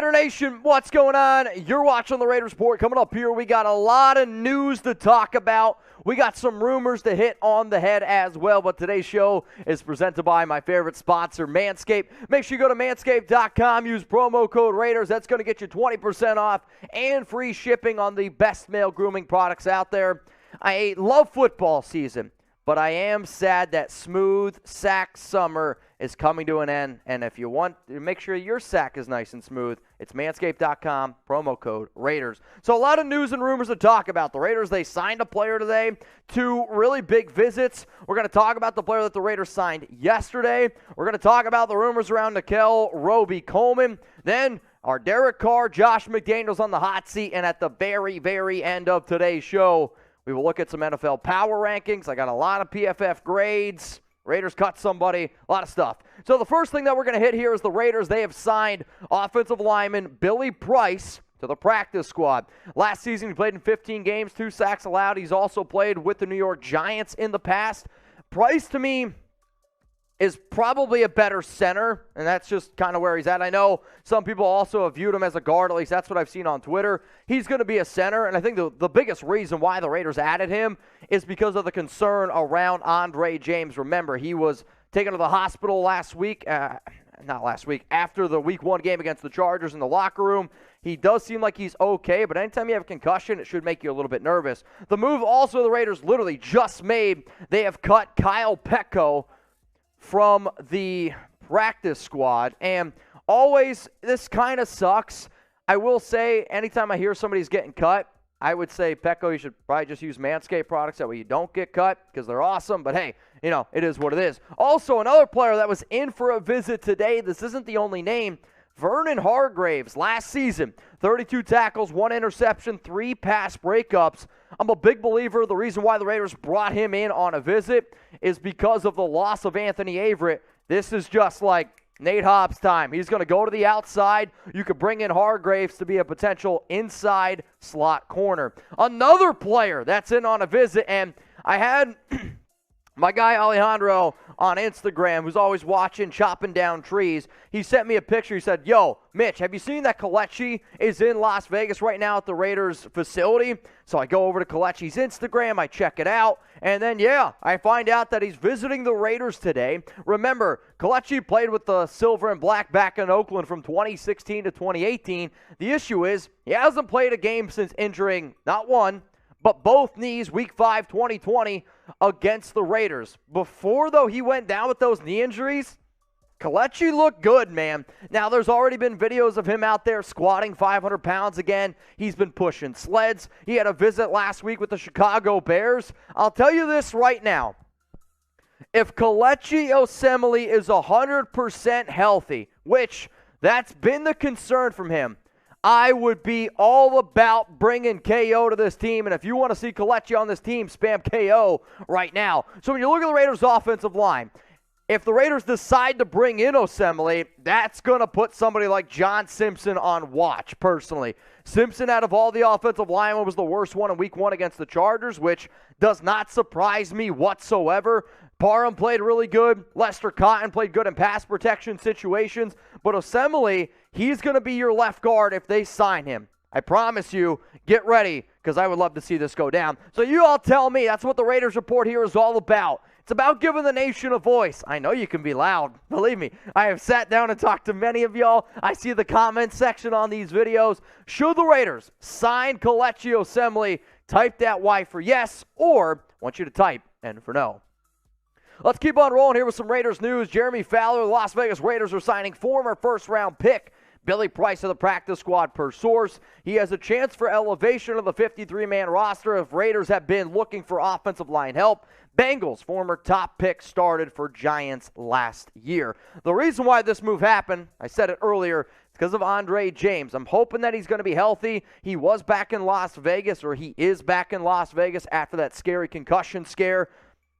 Raider Nation, what's going on? You're watching the Raiders Report. Coming up here, we got a lot of news to talk about. We got some rumors to hit on the head as well, but today's show is presented by my favorite sponsor, Manscaped. Make sure you go to manscaped.com, use promo code Raiders. That's going to get you 20% off and free shipping on the best male grooming products out there. I love football season, but I am sad that smooth sack summer is coming to an end. And if you want to make sure your sack is nice and smooth, it's manscaped.com, promo code Raiders. So a lot of news and rumors to talk about. The Raiders, they signed a player today, 2 really big visits. We're going to talk about the player that the Raiders signed yesterday. We're going to talk about the rumors around Nickell Robey-Coleman. Then our Derek Carr, Josh McDaniels on the hot seat. And at the very, very end of today's show, we will look at some NFL power rankings. I got a lot of PFF grades. Raiders cut somebody, a lot of stuff. So the first thing that we're going to hit here is the Raiders. They have signed offensive lineman Billy Price to the practice squad. Last season, he played in 15 games, 2 sacks allowed. He's also played with the New York Giants in the past. Price, to me, is probably a better center, and that's just kind of where he's at. I know some people also have viewed him as a guard, at least that's what I've seen on Twitter. He's going to be a center, and I think the biggest reason why the Raiders added him is because of the concern around Andre James. Remember, he was taken to the hospital after the Week 1 game against the Chargers in the locker room. He does seem like he's okay, but anytime you have a concussion, it should make you a little bit nervous. The move also the Raiders literally just made, they have cut Kyle Petco from the practice squad, and always, this kind of sucks. I will say, anytime I hear somebody's getting cut, I would say, Petco, you should probably just use Manscaped products, that way you don't get cut, because they're awesome, but hey, it is what it is. Also, another player that was in for a visit today, this isn't the only name, Vernon Hargreaves, last season, 32 tackles, 1 interception, 3 pass breakups. I'm a big believer the reason why the Raiders brought him in on a visit is because of the loss of Anthony Averett. This is just like Nate Hobbs' time. He's going to go to the outside. You could bring in Hargreaves to be a potential inside slot corner. Another player that's in on a visit, and I had my guy Alejandro on Instagram, who's always watching, chopping down trees, he sent me a picture. He said, yo, Mitch, have you seen that Kelechi is in Las Vegas right now at the Raiders facility? So I go over to Kelechi's Instagram, I check it out, and then, I find out that he's visiting the Raiders today. Remember, Kelechi played with the Silver and Black back in Oakland from 2016 to 2018. The issue is he hasn't played a game since injuring not one, but both knees Week 5, 2020 against the Raiders. Before, though, he went down with those knee injuries, Kelechi looked good, man. Now, there's already been videos of him out there squatting 500 pounds again. He's been pushing sleds. He had a visit last week with the Chicago Bears. I'll tell you this right now. If Kelechi Osemele is 100% healthy, which that's been the concern from him, I would be all about bringing KO to this team, and if you want to see Kelechi on this team, spam KO right now. So when you look at the Raiders' offensive line, if the Raiders decide to bring in Osemele, that's going to put somebody like John Simpson on watch, personally. Simpson, out of all the offensive linemen, was the worst one in Week 1 against the Chargers, which does not surprise me whatsoever. Parham played really good. Lester Cotton played good in pass protection situations. But Osemele, he's going to be your left guard if they sign him. I promise you, get ready, because I would love to see this go down. So you all tell me, that's what the Raiders Report here is all about. It's about giving the nation a voice. I know you can be loud. Believe me, I have sat down and talked to many of y'all. I see the comment section on these videos. Should the Raiders sign Kelechi Osemele, type that Y for yes, or I want you to type N for no. Let's keep on rolling here with some Raiders news. Jeremy Fowler, the Las Vegas Raiders are signing former first-round pick Billy Price of the practice squad per source. He has a chance for elevation of the 53-man roster if Raiders have been looking for offensive line help. Bengals former top pick started for Giants last year. The reason why this move happened, I said it earlier, it's because of Andre James. I'm hoping that he's going to be healthy. He was back in Las Vegas, or he is back in Las Vegas after that scary concussion scare.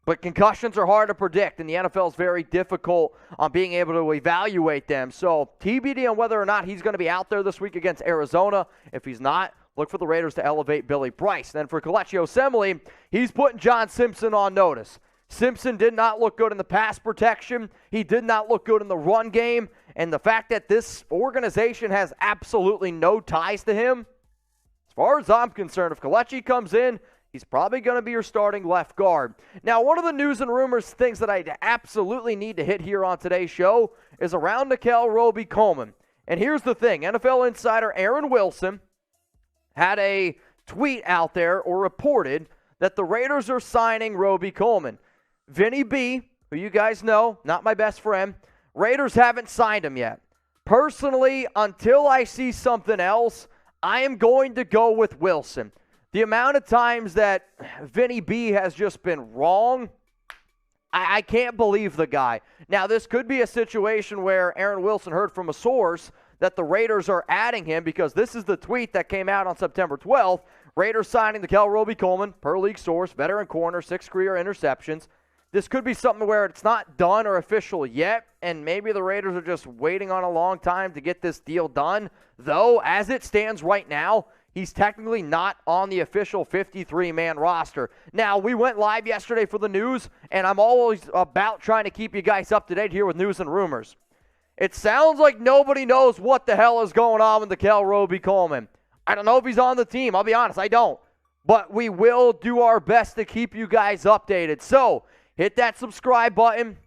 But concussions are hard to predict, and the NFL is very difficult on being able to evaluate them. So TBD on whether or not he's going to be out there this week against Arizona. If he's not, look for the Raiders to elevate Billy Price. Then for Kelechi Osemele, he's putting John Simpson on notice. Simpson did not look good in the pass protection. He did not look good in the run game. And the fact that this organization has absolutely no ties to him, as far as I'm concerned, if Kelechi comes in, he's probably going to be your starting left guard. Now, one of the news and rumors things that I absolutely need to hit here on today's show is around Nickell Robey-Coleman. And here's the thing. NFL insider Aaron Wilson had a tweet out there or reported that the Raiders are signing Robey-Coleman. Vinny B, who you guys know, not my best friend, Raiders haven't signed him yet. Personally, until I see something else, I am going to go with Wilson. The amount of times that Vinny B has just been wrong, I can't believe the guy. Now, this could be a situation where Aaron Wilson heard from a source that the Raiders are adding him, because this is the tweet that came out on September 12th. Raiders signing Nickell Robey-Coleman, per league source, veteran corner, 6 career interceptions. This could be something where it's not done or official yet, and maybe the Raiders are just waiting on a long time to get this deal done. Though, as it stands right now, he's technically not on the official 53-man roster. Now, we went live yesterday for the news, and I'm always about trying to keep you guys up to date here with news and rumors. It sounds like nobody knows what the hell is going on with Nickell Robey-Coleman. I don't know if he's on the team. I'll be honest, I don't. But we will do our best to keep you guys updated. So, hit that subscribe button.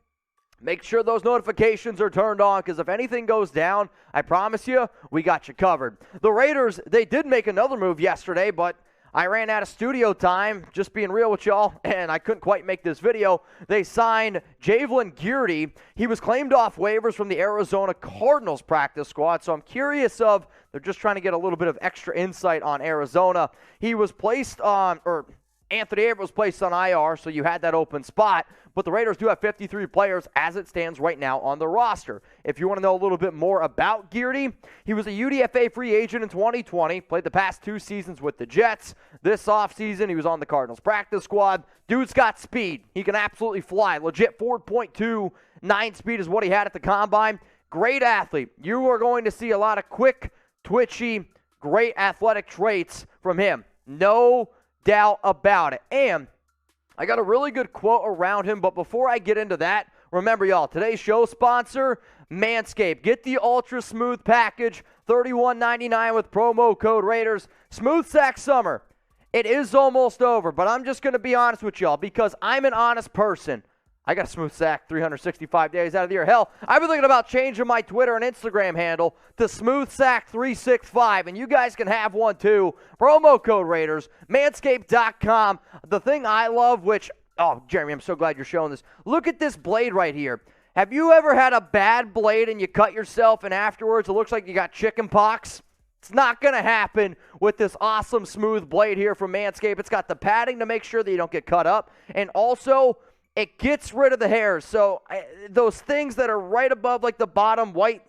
Make sure those notifications are turned on, because if anything goes down, I promise you, we got you covered. The Raiders, they did make another move yesterday, but I ran out of studio time, just being real with y'all, and I couldn't quite make this video. They signed Javelin Guidry. He was claimed off waivers from the Arizona Cardinals practice squad, so I'm curious of, they're just trying to get a little bit of extra insight on Arizona. He was placed on, or Anthony Averett was placed on IR, so you had that open spot. But the Raiders do have 53 players as it stands right now on the roster. If you want to know a little bit more about Guidry, he was a UDFA free agent in 2020, played the past 2 seasons with the Jets. This offseason, he was on the Cardinals practice squad. Dude's got speed. He can absolutely fly. Legit 4.29 speed is what he had at the combine. Great athlete. You are going to see a lot of quick, twitchy, great athletic traits from him. No doubt about it. And I got a really good quote around him, but before I get into that, remember y'all, today's show sponsor, Manscaped. Get the Ultra Smooth Package, $31.99 with promo code Raiders. Smooth Sack Summer. It is almost over, but I'm just going to be honest with y'all, because I'm an honest person. I got a smooth sack 365 days out of the year. Hell, I've been thinking about changing my Twitter and Instagram handle to smoothsack365, and you guys can have one too. Promo code Raiders, manscaped.com. The thing I love, which, oh, Jeremy, I'm so glad you're showing this. Look at this blade right here. Have you ever had a bad blade and you cut yourself and afterwards it looks like you got chicken pox? It's not going to happen with this awesome smooth blade here from Manscaped. It's got the padding to make sure that you don't get cut up, and also it gets rid of the hairs. So those things that are right above like the bottom white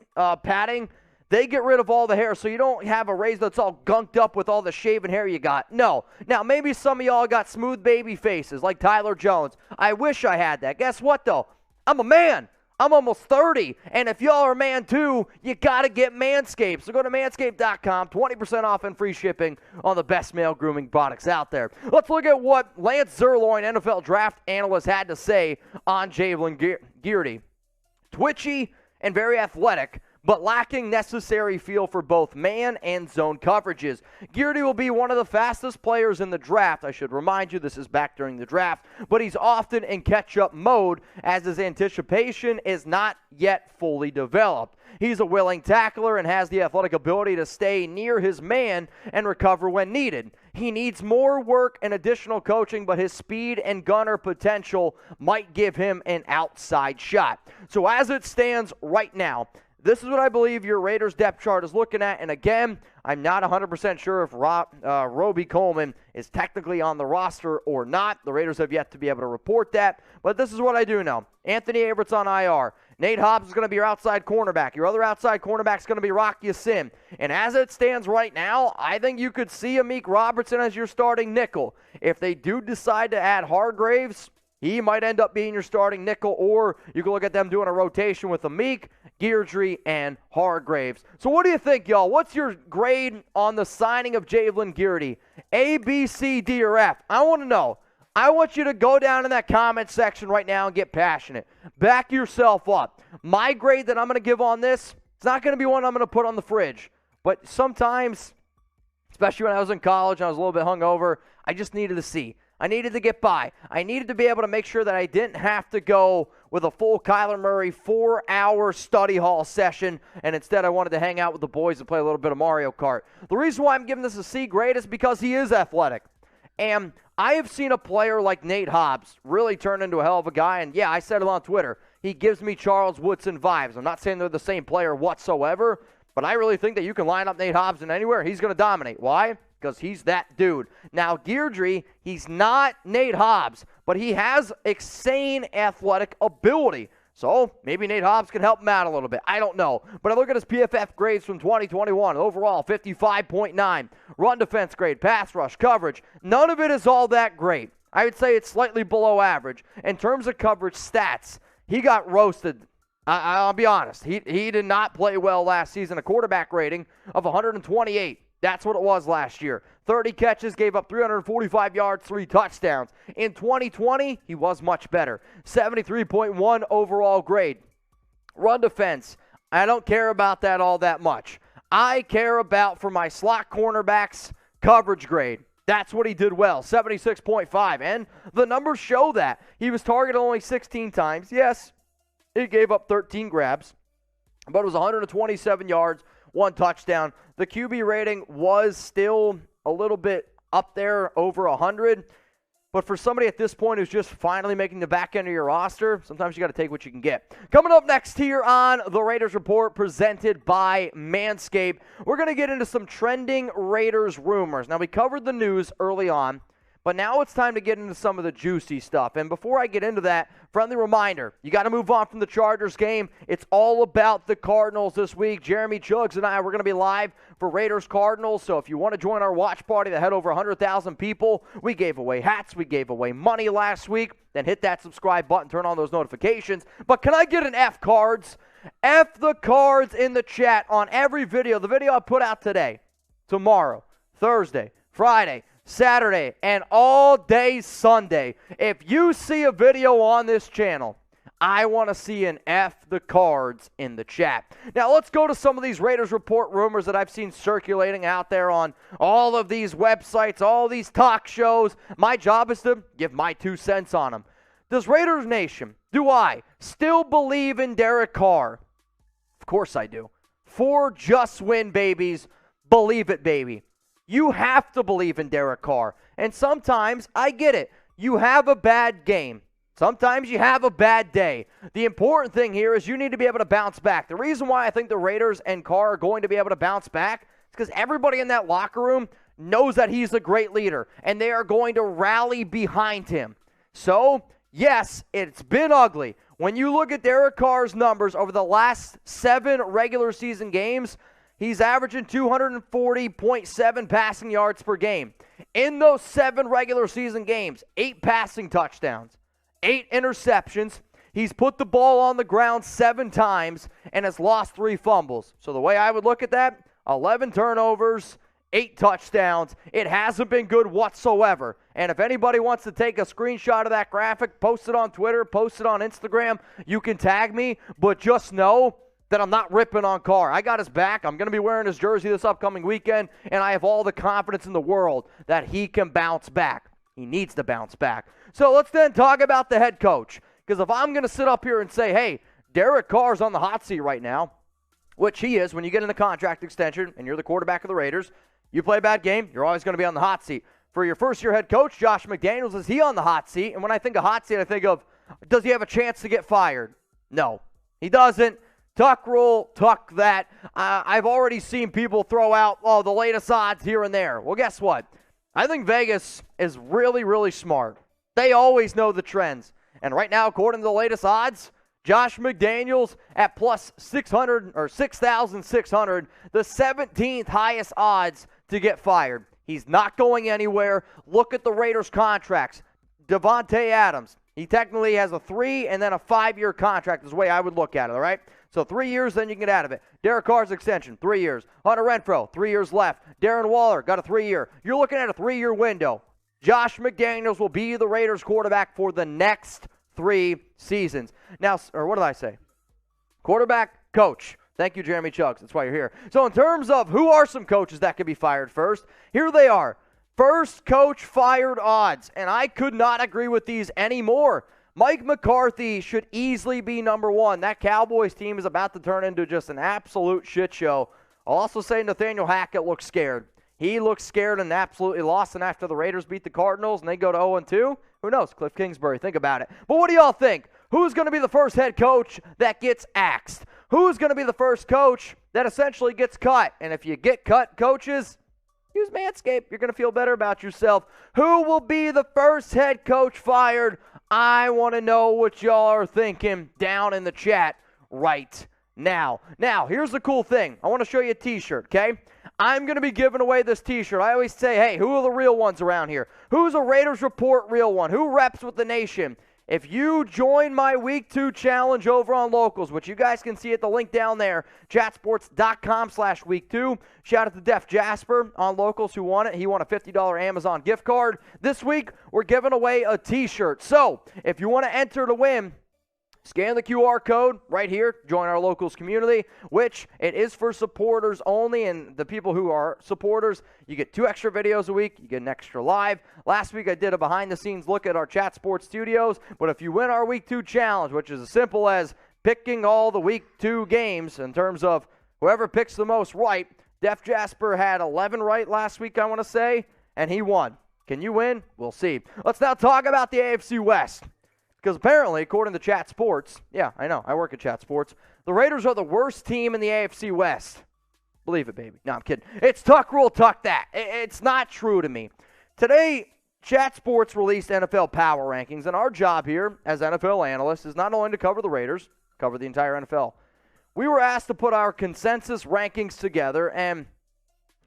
padding, they get rid of all the hair. So you don't have a razor that's all gunked up with all the shaven hair you got. No. Now, maybe some of y'all got smooth baby faces like Tyler Jones. I wish I had that. Guess what, though? I'm a man. I'm almost 30, and if y'all are a man too, you got to get Manscaped. So go to manscaped.com, 20% off and free shipping on the best male grooming products out there. Let's look at what Lance Zierlein, NFL draft analyst, had to say on Javelin Guidry. Twitchy and very athletic, but lacking necessary feel for both man and zone coverages. Guidry will be one of the fastest players in the draft. I should remind you, this is back during the draft, but he's often in catch-up mode as his anticipation is not yet fully developed. He's a willing tackler and has the athletic ability to stay near his man and recover when needed. He needs more work and additional coaching, but his speed and gunner potential might give him an outside shot. So as it stands right now, this is what I believe your Raiders depth chart is looking at. And again, I'm not 100% sure if Robey-Coleman is technically on the roster or not. The Raiders have yet to be able to report that. But this is what I do know. Anthony Averett's on IR. Nate Hobbs is going to be your outside cornerback. Your other outside cornerback is going to be Rock Ya-Sin. And as it stands right now, I think you could see Amik Robertson as your starting nickel. If they do decide to add Hargraves, he might end up being your starting nickel, or you can look at them doing a rotation with Amik, Guidry, and Hargraves. So what do you think, y'all? What's your grade on the signing of Javelin Guidry? A, B, C, D, or F? I want to know. I want you to go down in that comment section right now and get passionate. Back yourself up. My grade that I'm going to give on this, it's not going to be one I'm going to put on the fridge. But sometimes, especially when I was in college and I was a little bit hungover, I just needed to see. I needed to get by. I needed to be able to make sure that I didn't have to go with a full Kyler Murray 4-hour study hall session, and instead I wanted to hang out with the boys and play a little bit of Mario Kart. The reason why I'm giving this a C grade is because he is athletic. And I have seen a player like Nate Hobbs really turn into a hell of a guy, and yeah, I said it on Twitter. He gives me Charles Woodson vibes. I'm not saying they're the same player whatsoever, but I really think that you can line up Nate Hobbs in anywhere. He's going to dominate. Why? Because he's that dude. Now, Guidry, he's not Nate Hobbs, but he has insane athletic ability. So maybe Nate Hobbs can help him out a little bit. I don't know. But I look at his PFF grades from 2021. Overall, 55.9. Run defense grade, pass rush, coverage. None of it is all that great. I would say it's slightly below average. In terms of coverage stats, he got roasted. I'll be honest. He did not play well last season. A quarterback rating of 128. That's what it was last year. 30 catches, gave up 345 yards, 3 touchdowns. In 2020, he was much better. 73.1 overall grade. Run defense, I don't care about that all that much. I care about, for my slot cornerbacks, coverage grade. That's what he did well, 76.5. And the numbers show that. He was targeted only 16 times. Yes, he gave up 13 grabs, but it was 127 yards, 1 touchdown. The QB rating was still a little bit up there, over 100. But for somebody at this point who's just finally making the back end of your roster, sometimes you got to take what you can get. Coming up next here on the Raiders Report, presented by Manscaped, we're going to get into some trending Raiders rumors. Now, we covered the news early on, but now it's time to get into some of the juicy stuff. And before I get into that, friendly reminder, you got to move on from the Chargers game. It's all about the Cardinals this week. Jeremy Chugs and I, we're going to be live for Raiders Cardinals. So if you want to join our watch party that had over 100,000 people, we gave away hats, we gave away money last week. Then hit that subscribe button, turn on those notifications. But can I get an F, Cards? F the Cards in the chat on every video. The video I put out today, tomorrow, Thursday, Friday, Saturday, and all day Sunday. If you see a video on this channel, I want to see an F the Cards in the chat. Now, let's go to some of these Raiders Report rumors that I've seen circulating out there on all of these websites, all these talk shows. My job is to give my 2 cents on them. Does Raiders Nation, do I still believe in Derek Carr? Of course I do. 4 just win babies. Believe it, baby. You have to believe in Derek Carr. And sometimes, I get it, you have a bad game. Sometimes you have a bad day. The important thing here is you need to be able to bounce back. The reason why I think the Raiders and Carr are going to be able to bounce back is because everybody in that locker room knows that he's a great leader, and they are going to rally behind him. So, yes, it's been ugly. When you look at Derek Carr's numbers over the last 7 regular season games, he's averaging 240.7 passing yards per game. In those 7 regular season games, 8 passing touchdowns, 8 interceptions. He's put the ball on the ground 7 times and has lost 3 fumbles. So the way I would look at that, 11 turnovers, 8 touchdowns. It hasn't been good whatsoever. And if anybody wants to take a screenshot of that graphic, post it on Twitter, post it on Instagram, you can tag me. But just know that I'm not ripping on Carr. I got his back. I'm going to be wearing his jersey this upcoming weekend, and I have all the confidence in the world that he can bounce back. He needs to bounce back. So let's then talk about the head coach. Because if I'm going to sit up here and say, hey, Derek Carr's on the hot seat right now, which he is when you get in a contract extension and you're the quarterback of the Raiders, you play a bad game, you're always going to be on the hot seat. For your first-year head coach, Josh McDaniels, is he on the hot seat? And when I think of hot seat, I think of, does he have a chance to get fired? No, he doesn't. Tuck Rhule, tuck that. I've already seen people throw out, the latest odds here and there. Well, guess what? I think Vegas is really, really smart. They always know the trends. And right now, according to the latest odds, Josh McDaniels at plus 600 or 6,600, the 17th highest odds to get fired. He's not going anywhere. Look at the Raiders' contracts. Devontae Adams, he technically has a 3 and then a 5-year contract is the way I would look at it, all right? So 3 years, then you can get out of it. Derek Carr's extension, 3 years. Hunter Renfrow, 3 years left. Darren Waller got a 3-year. You're looking at a 3-year window. Josh McDaniels will be the Raiders quarterback for the next 3 seasons. Now, or what did I say? Quarterback, coach. Thank you, Jeremy Chuggs. That's why you're here. So in terms of who are some coaches that could be fired first, here they are. First coach fired odds, and I could not agree with these anymore. Mike McCarthy should easily be number 1. That Cowboys team is about to turn into just an absolute shit show. I'll also say Nathaniel Hackett looks scared. He looks scared and absolutely lost, and after the Raiders beat the Cardinals and they go to 0-2, who knows? Kliff Kingsbury, think about it. But what do y'all think? Who's going to be the first head coach that gets axed? Who's going to be the first coach that essentially gets cut? And if you get cut, coaches, use Manscaped. You're going to feel better about yourself. Who will be the first head coach fired? I want to know what y'all are thinking down in the chat right now. Now, here's the cool thing. I want to show you a t-shirt, okay? I'm going to be giving away this t-shirt. I always say, hey, who are the real ones around here? Who's a Raiders Report real one? Who reps with the nation? If you join my Week 2 challenge over on Locals, which you guys can see at the link down there, chatsports.com/week2. Shout out to Def Jasper on Locals who won it. He won a $50 Amazon gift card. This week, we're giving away a t-shirt. So, if you want to enter to win, scan the QR code right here, join our Locals community, which it is for supporters only, and the people who are supporters, you get 2 extra videos a week, you get an extra live. Last week I did a behind-the-scenes look at our Chat Sports studios, but if you win our Week 2 challenge, which is as simple as picking all the Week 2 games in terms of whoever picks the most right, Def Jasper had 11 right last week, I want to say, and he won. Can you win? We'll see. Let's now talk about the AFC West. Because apparently, according to Chat Sports, yeah, I know, I work at Chat Sports, the Raiders are the worst team in the AFC West. Believe it, baby. No, I'm kidding. It's Tuck Rule, Tuck that. It's not true to me. Today, Chat Sports released NFL Power Rankings, and our job here as NFL analysts is not only to cover the Raiders, cover the entire NFL. We were asked to put our consensus rankings together, and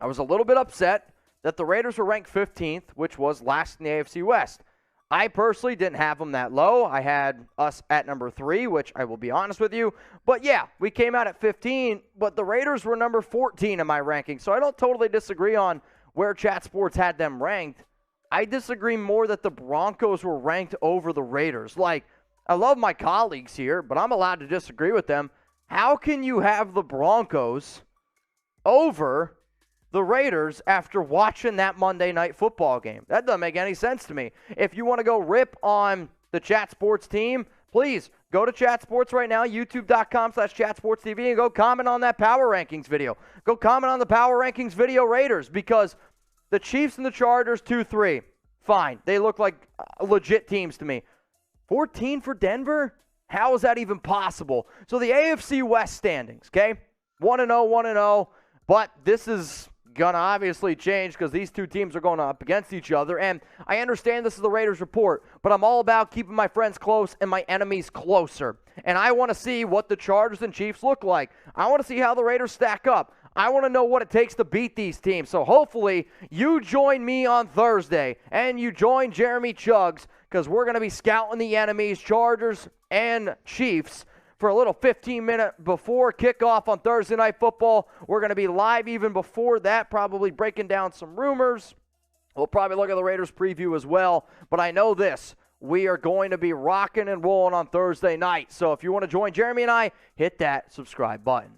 I was a little bit upset that the Raiders were ranked 15th, which was last in the AFC West. I personally didn't have them that low. I had us at number 3, which I will be honest with you. But yeah, we came out at 15, but the Raiders were number 14 in my ranking. So I don't totally disagree on where Chat Sports had them ranked. I disagree more that the Broncos were ranked over the Raiders. Like, I love my colleagues here, but I'm allowed to disagree with them. How can you have the Broncos over the Raiders after watching that Monday Night Football game? That doesn't make any sense to me. If you want to go rip on the Chat Sports team, please go to Chat Sports right now, youtube.com/chatsportstv, and go comment on that Power Rankings video. Go comment on the Power Rankings video Raiders, because the Chiefs and the Chargers, 2-3. Fine. They look like legit teams to me. 14 for Denver? How is that even possible? So the AFC West standings, okay? 1-0, 1-0. But this is going to obviously change because these two teams are going up against each other. And I understand this is the Raiders report, but I'm all about keeping my friends close and my enemies closer. And I want to see what the Chargers and Chiefs look like. I want to see how the Raiders stack up. I want to know what it takes to beat these teams. So hopefully you join me on Thursday and you join Jeremy Chuggs, because we're going to be scouting the enemies, Chargers and Chiefs, for a little 15-minute before kickoff on Thursday Night Football. We're going to be live even before that, probably breaking down some rumors. We'll probably look at the Raiders preview as well. But I know this, we are going to be rocking and rolling on Thursday night. So if you want to join Jeremy and I, hit that subscribe button.